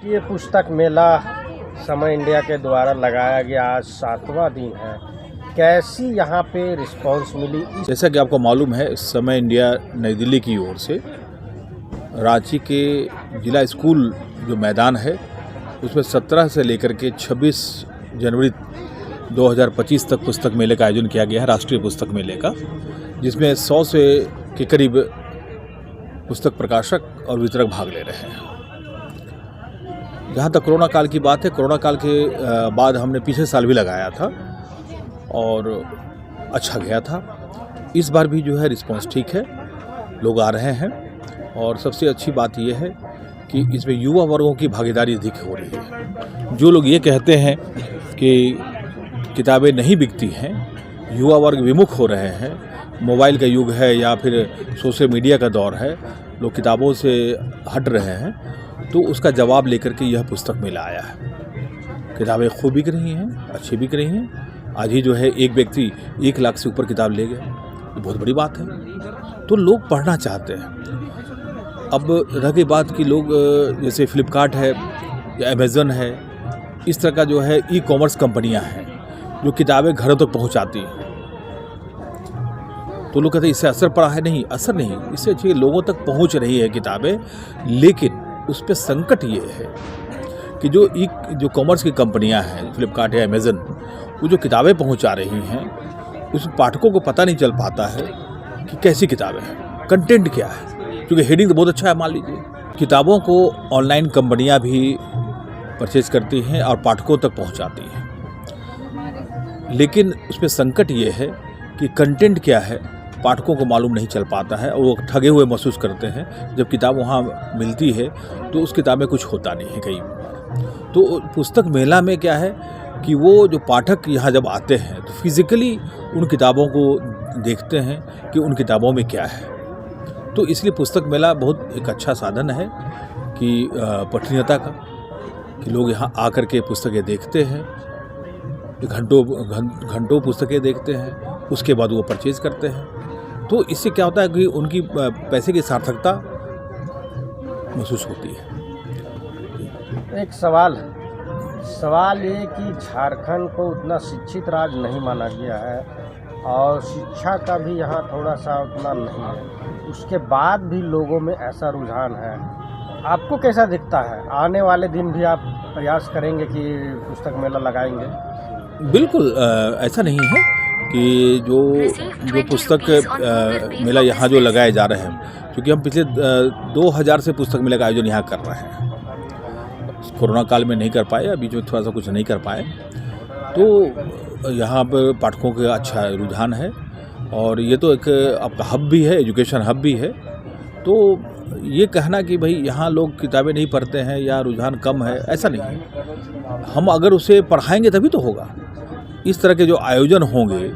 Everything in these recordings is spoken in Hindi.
ये पुस्तक मेला समय इंडिया के द्वारा लगाया गया, आज 7वां दिन है। कैसी यहाँ पे रिस्पांस मिली? जैसा कि आपको मालूम है, समय इंडिया नई दिल्ली की ओर से रांची के जिला स्कूल जो मैदान है उसमें 17 से लेकर के 26 जनवरी 2025 तक पुस्तक मेले का आयोजन किया गया है, राष्ट्रीय पुस्तक मेले का, जिसमें 100 से के करीब पुस्तक प्रकाशक और वितरक भाग ले रहे हैं। जहाँ तक कोरोना काल की बात है, कोरोना काल के बाद हमने पिछले साल भी लगाया था और अच्छा गया था। इस बार भी जो है रिस्पांस ठीक है, लोग आ रहे हैं और सबसे अच्छी बात यह है कि इसमें युवा वर्गों की भागीदारी अधिक हो रही है। जो लोग ये कहते हैं कि किताबें नहीं बिकती हैं, युवा वर्ग विमुख हो रहे हैं, मोबाइल का युग है या फिर सोशल मीडिया का दौर है, लोग किताबों से हट रहे हैं, तो उसका जवाब लेकर के यह पुस्तक मेला आया है। किताबें खूब बिक रही हैं, अच्छी बिक रही हैं। आज ही जो है एक व्यक्ति 1 लाख से ऊपर किताब ले गया, ये बहुत बड़ी बात है। तो लोग पढ़ना चाहते हैं। अब रह गई बात कि लोग जैसे फ्लिपकार्ट है या अमेज़न है, इस तरह का जो है ई-कॉमर्स कंपनियां हैं जो किताबें घरों तक पहुंचाती हैं, तो लोग कहते हैं इससे असर पड़ा है। नहीं, असर नहीं, इससे अच्छी लोगों तक पहुंच रही है किताबें, लेकिन उस पर संकट ये है कि जो कॉमर्स की कंपनियां हैं, फ्लिपकार्ट या अमेज़न, वो जो किताबें पहुंचा रही हैं उस पाठकों को पता नहीं चल पाता है कि कैसी किताबें हैं, कंटेंट क्या है। क्योंकि हेडिंग तो बहुत अच्छा है, मान लीजिए। किताबों को ऑनलाइन कंपनियां भी परचेज करती हैं और पाठकों तक पहुंचाती हैं, लेकिन उसमें संकट ये है कि कंटेंट क्या है पाठकों को मालूम नहीं चल पाता है और वो ठगे हुए महसूस करते हैं। जब किताब वहाँ मिलती है तो उस किताब में कुछ होता नहीं है कई बार। तो पुस्तक मेला में क्या है कि वो जो पाठक यहाँ जब आते हैं तो फिज़िकली उन किताबों को देखते हैं कि उन किताबों में क्या है। तो इसलिए पुस्तक मेला बहुत एक अच्छा साधन है कि पठनीयता का, कि लोग यहाँ आकर के पुस्तकें देखते हैं, घंटों पुस्तकें देखते हैं, उसके बाद वो परचेज करते हैं। तो इससे क्या होता है कि उनकी पैसे की सार्थकता महसूस होती है। एक सवाल ये कि झारखंड को उतना शिक्षित राज्य नहीं माना गया है और शिक्षा का भी यहाँ थोड़ा सा उतना नहीं है, उसके बाद भी लोगों में ऐसा रुझान है। आपको कैसा दिखता है? आने वाले दिन भी आप प्रयास करेंगे कि पुस्तक मेला लगाएंगे? बिल्कुल, ऐसा नहीं है कि जो पुस्तक मेला यहाँ जो लगाए जा रहे हैं, क्योंकि हम पिछले 2000 से पुस्तक मेला का आयोजन यहाँ कर रहे हैं। कोरोना काल में नहीं कर पाए, अभी जो थोड़ा सा कुछ नहीं कर पाए, तो यहाँ पर पाठकों का अच्छा रुझान है और ये तो एक आपका हब भी है, एजुकेशन हब भी है। तो ये कहना कि भाई यहाँ लोग किताबें नहीं पढ़ते हैं या रुझान कम है, ऐसा नहीं है। हम अगर उसे पढ़ाएंगे तभी तो होगा। इस तरह के जो आयोजन होंगे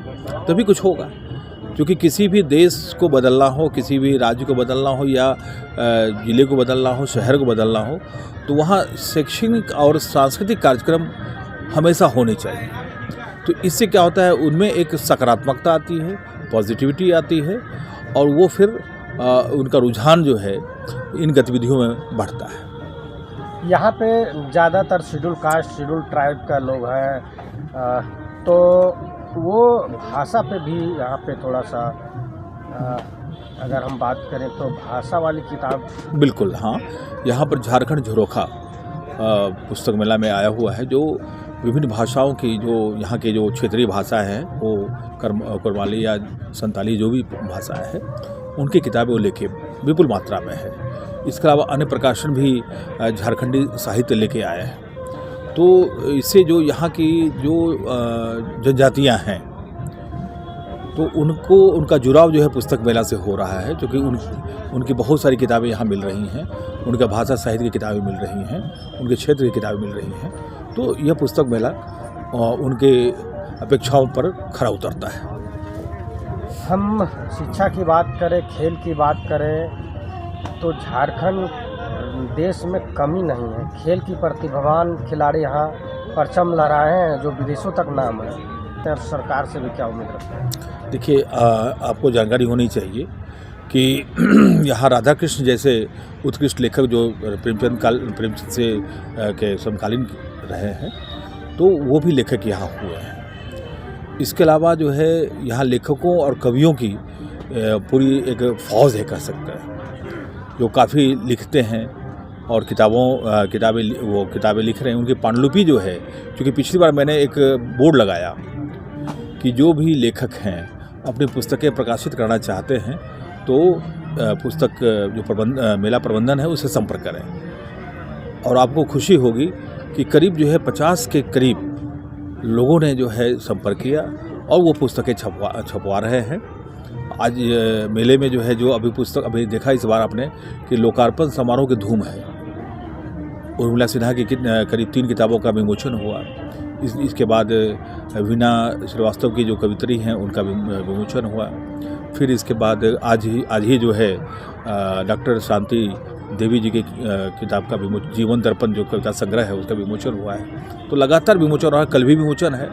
तभी कुछ होगा, क्योंकि किसी भी देश को बदलना हो, किसी भी राज्य को बदलना हो या ज़िले को बदलना हो, शहर को बदलना हो, तो वहाँ शैक्षणिक और सांस्कृतिक कार्यक्रम हमेशा होने चाहिए। तो इससे क्या होता है, उनमें एक सकारात्मकता आती है, पॉजिटिविटी आती है और वो फिर उनका रुझान जो है इन गतिविधियों में बढ़ता है। यहाँ पे ज़्यादातर शेड्यूल कास्ट, शेड्यूल ट्राइब का लोग हैं, तो वो भाषा पे भी यहाँ पे थोड़ा सा अगर हम बात करें तो भाषा वाली किताब। बिल्कुल, हाँ, यहाँ पर झारखंड झरोखा पुस्तक मेला में आया हुआ है, जो विभिन्न भाषाओं की, जो यहाँ के जो क्षेत्रीय भाषा है, वो कुरमाली या संताली जो भी भाषाएं हैं, उनकी किताबें वो लेके विपुल मात्रा में है। इसके अलावा अन्य प्रकाशन भी झारखंडी साहित्य लेके आए हैं। तो इससे जो यहाँ की जो जनजातियाँ हैं, तो उनका जुड़ाव जो है पुस्तक मेला से हो रहा है, क्योंकि उनकी बहुत सारी किताबें यहाँ मिल रही हैं, उनका भाषा साहित्य की किताबें मिल रही हैं, उनके क्षेत्र की किताबें मिल रही हैं। तो यह पुस्तक मेला उनके अपेक्षाओं पर खरा उतरता है। हम शिक्षा की बात करें, खेल की बात करें, तो झारखंड देश में कमी नहीं है। खेल की प्रतिभावान खिलाड़ी यहाँ परचम लहराए हैं, जो विदेशों तक नाम है। सरकार से भी क्या उम्मीद रखते हैं? देखिए, आपको जानकारी होनी चाहिए कि यहाँ राधा कृष्ण जैसे उत्कृष्ट लेखक जो प्रेमचंद से के समकालीन रहे हैं, तो वो भी लेखक यहाँ हुए हैं। इसके अलावा जो है यहाँ लेखकों और कवियों की पूरी एक फौज है कह सकते हैं, जो काफ़ी लिखते हैं और किताबें लिख रहे हैं। उनकी पांडुलिपि जो है, क्योंकि पिछली बार मैंने एक बोर्ड लगाया कि जो भी लेखक हैं अपनी पुस्तकें प्रकाशित करना चाहते हैं तो पुस्तक जो मेला प्रबंधन है उससे संपर्क करें। और आपको खुशी होगी कि करीब जो है 50 के करीब लोगों ने जो है संपर्क किया और वो पुस्तकें छपवा रहे हैं। आज मेले में जो है जो अभी देखा इस बार आपने कि लोकार्पण समारोह की धूम है। उर्मिला सिन्हा की करीब 3 किताबों का विमोचन हुआ। इसके बाद वीना श्रीवास्तव की जो कवित्री हैं उनका विमोचन हुआ। फिर इसके बाद आज ही जो है डॉक्टर शांति देवी जी की किताब का जीवन दर्पण जो कविता संग्रह है उसका विमोचन हुआ है। तो लगातार विमोचन रहा। कल भी विमोचन है।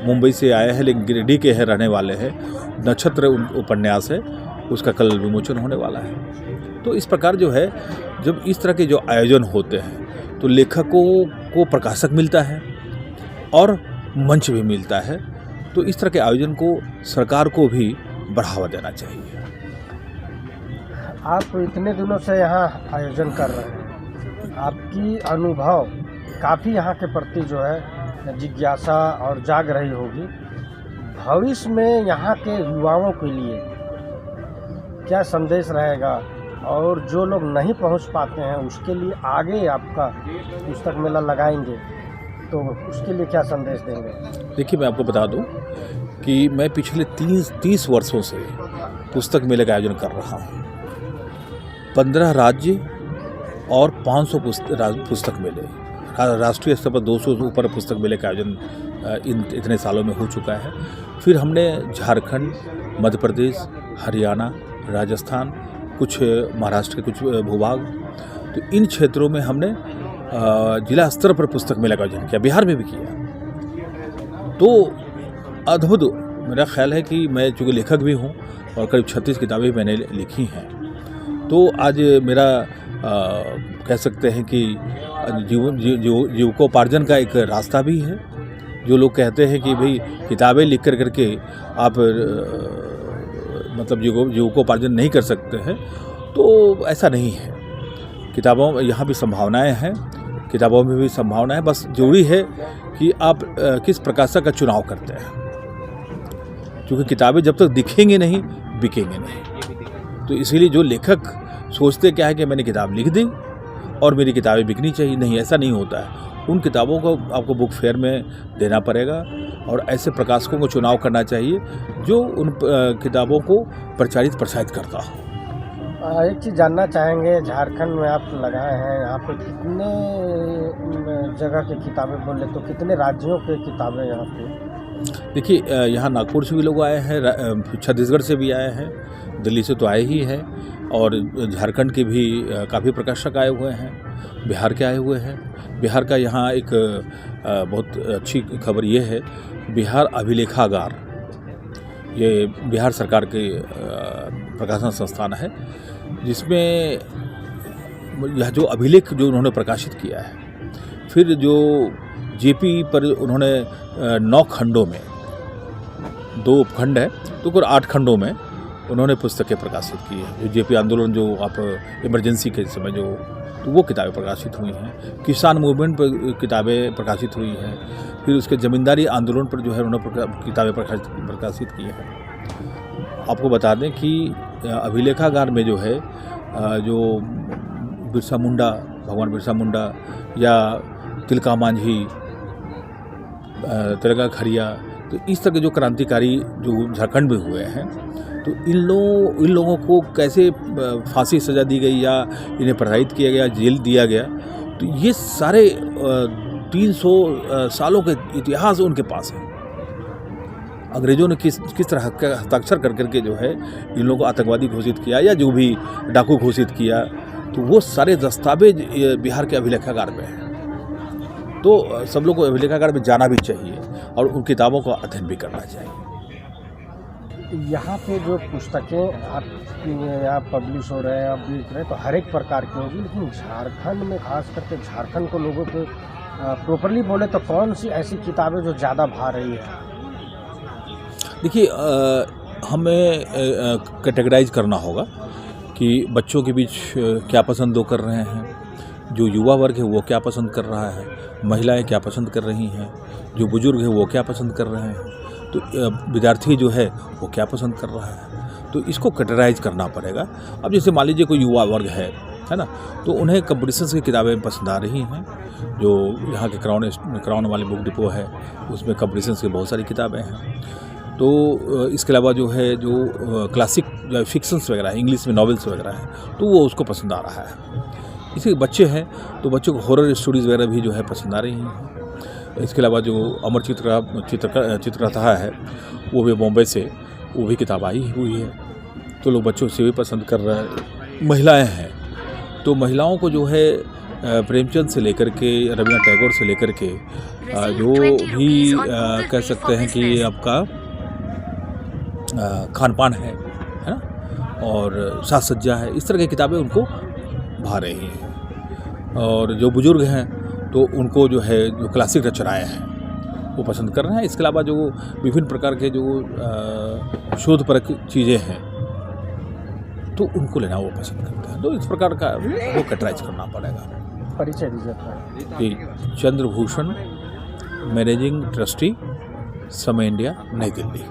मुंबई से आए हैं लेकिन गिरिडीह के हैं, रहने वाले हैं। नक्षत्र उपन्यास है, उसका कल विमोचन होने वाला है। तो इस प्रकार जो है जब इस तरह के जो आयोजन होते हैं तो लेखकों को प्रकाशक मिलता है और मंच भी मिलता है। तो इस तरह के आयोजन को सरकार को भी बढ़ावा देना चाहिए। आप इतने दिनों से यहाँ आयोजन कर रहे हैं, आपकी अनुभव काफ़ी यहाँ के प्रति जो है जिज्ञासा और जाग रही होगी। भविष्य में यहाँ के युवाओं के लिए क्या संदेश रहेगा, और जो लोग नहीं पहुँच पाते हैं उसके लिए आगे आपका पुस्तक मेला लगाएंगे तो उसके लिए क्या संदेश देंगे? देखिए, मैं आपको बता दूं कि मैं पिछले 30 वर्षों से पुस्तक मेले का आयोजन कर रहा हूं। 15 राज्य और 500 पुस्तक मेले, राष्ट्रीय स्तर पर 200 से ऊपर पुस्तक मेले का आयोजन इतने सालों में हो चुका है। फिर हमने झारखंड, मध्य प्रदेश, हरियाणा, राजस्थान, कुछ महाराष्ट्र के कुछ भूभाग, तो इन क्षेत्रों में हमने जिला स्तर पर पुस्तक मेला का आयोजन किया। बिहार में भी किया। तो अद्भुत, मेरा ख्याल है कि मैं चूँकि लेखक भी हूँ और करीब 36 किताबें मैंने लिखी हैं, तो आज मेरा कह सकते हैं कि जीविकोपार्जन का एक रास्ता भी है। जो लोग कहते हैं कि भाई किताबें लिख करके आप मतलब जीविकोपार्जन नहीं कर सकते हैं, तो ऐसा नहीं है। किताबों यहाँ भी संभावनाएं हैं, किताबों में भी संभावना है। बस जरूरी है कि आप किस प्रकाशक का चुनाव करते हैं, क्योंकि किताबें जब तक दिखेंगे नहीं बिकेंगे नहीं। तो इसीलिए जो लेखक सोचते क्या है कि मैंने किताब लिख दी और मेरी किताबें बिकनी चाहिए, नहीं, ऐसा नहीं होता है। उन किताबों को आपको बुक फेयर में देना पड़ेगा और ऐसे प्रकाशकों को चुनाव करना चाहिए जो उन किताबों को प्रचारित करता हो। एक चीज़ जानना चाहेंगे, झारखंड में आप लगाए हैं, यहाँ पे कितने जगह की किताबें बोले तो कितने राज्यों के किताबें यहाँ पे? देखिए, यहाँ नागपुर से भी लोग आए हैं, छत्तीसगढ़ से भी आए हैं, दिल्ली से तो आए ही हैं, और झारखंड के भी काफ़ी प्रकाशक आए हुए हैं, बिहार के आए हुए हैं। बिहार का यहाँ एक बहुत अच्छी खबर ये है, बिहार अभिलेखागार, ये बिहार सरकार के प्रकाशन संस्थान है, जिसमें यह जो अभिलेख जो उन्होंने प्रकाशित किया है, फिर जो जेपी पर उन्होंने 9 खंडों में, 2 उपखंड है तो कुल 8 खंडों में उन्होंने पुस्तकें प्रकाशित की है। जो जेपी आंदोलन जो आप इमरजेंसी के समय जो, तो वो किताबें प्रकाशित हुई हैं। किसान मूवमेंट पर किताबें प्रकाशित हुई हैं। फिर उसके ज़मींदारी आंदोलन पर जो है उन्होंने किताबें प्रकाशित की हैं। आपको बता दें कि अभिलेखागार में जो है जो बिरसा मुंडा, भगवान बिरसा मुंडा या तिलका मांझी, तिलका खरिया, तो इस तरह के जो क्रांतिकारी जो झारखंड में हुए हैं, तो इन लोगों को कैसे फांसी सज़ा दी गई या इन्हें प्रताड़ित किया गया, जेल दिया गया, तो ये सारे 300 सालों के इतिहास उनके पास है। अंग्रेज़ों ने किस तरह हस्ताक्षर करके जो है इन लोगों को आतंकवादी घोषित किया या जो भी डाकू घोषित किया, तो वो सारे दस्तावेज बिहार के अभिलेखागार में हैं। तो सब लोग को अभिलेखागार में जाना भी चाहिए और उन किताबों का अध्ययन भी करना चाहिए। यहाँ पे जो पुस्तकें आप पब्लिश हो रहे हैं, आप बेच रहे हैं, तो हर एक प्रकार की होगी, लेकिन झारखंड में खास करके झारखंड को लोगों को प्रॉपरली बोले तो कौन सी ऐसी किताबें जो ज़्यादा भा रही है? देखिए, हमें कैटेगराइज करना होगा कि बच्चों के बीच क्या पसंद वो कर रहे हैं, जो युवा वर्ग है वो क्या पसंद कर रहा है, महिलाएं क्या पसंद कर रही हैं, जो बुजुर्ग है वो क्या पसंद कर रहे हैं, तो विद्यार्थी जो है वो क्या पसंद कर रहा है, तो इसको कैटेगराइज करना पड़ेगा। अब जैसे मान लीजिए कोई युवा वर्ग है ना, तो उन्हें कंपटीशंस की किताबें पसंद आ रही हैं। जो यहाँ के क्राउन वाले बुक डिपो है उसमें कंपटीशंस की बहुत सारी किताबें हैं। तो इसके अलावा जो है जो क्लासिक जो फिक्शंस वगैरह है, इंग्लिश में नॉवेल्स वगैरह है, तो वो उसको पसंद आ रहा है। इसी बच्चे हैं तो बच्चों को हॉरर स्टोरीज़ वगैरह भी जो है पसंद आ रही हैं। इसके अलावा जो अमर चित्रकथा है वो भी बॉम्बे से, वो भी किताब आई हुई है, तो लोग बच्चों से भी पसंद कर रहे हैं। महिलाएं हैं तो महिलाओं को जो है प्रेमचंद से लेकर के रवींद्रनाथ टैगोर से लेकर के जो भी कह सकते हैं कि आपका खान पान है ना, और साज सज्जा है, इस तरह की किताबें उनको भा रही हैं। और जो बुजुर्ग हैं तो उनको जो है जो क्लासिक रचनाएँ हैं वो पसंद कर रहे हैं। इसके अलावा जो विभिन्न प्रकार के जो शोधपरक चीज़ें हैं तो उनको लेना वो पसंद करते हैं। तो इस प्रकार का वो कैटेगराइज करना पड़ेगा। परिचय दीजिए अपना। कि चंद्रभूषण, मैनेजिंग ट्रस्टी, समय इंडिया, नई दिल्ली।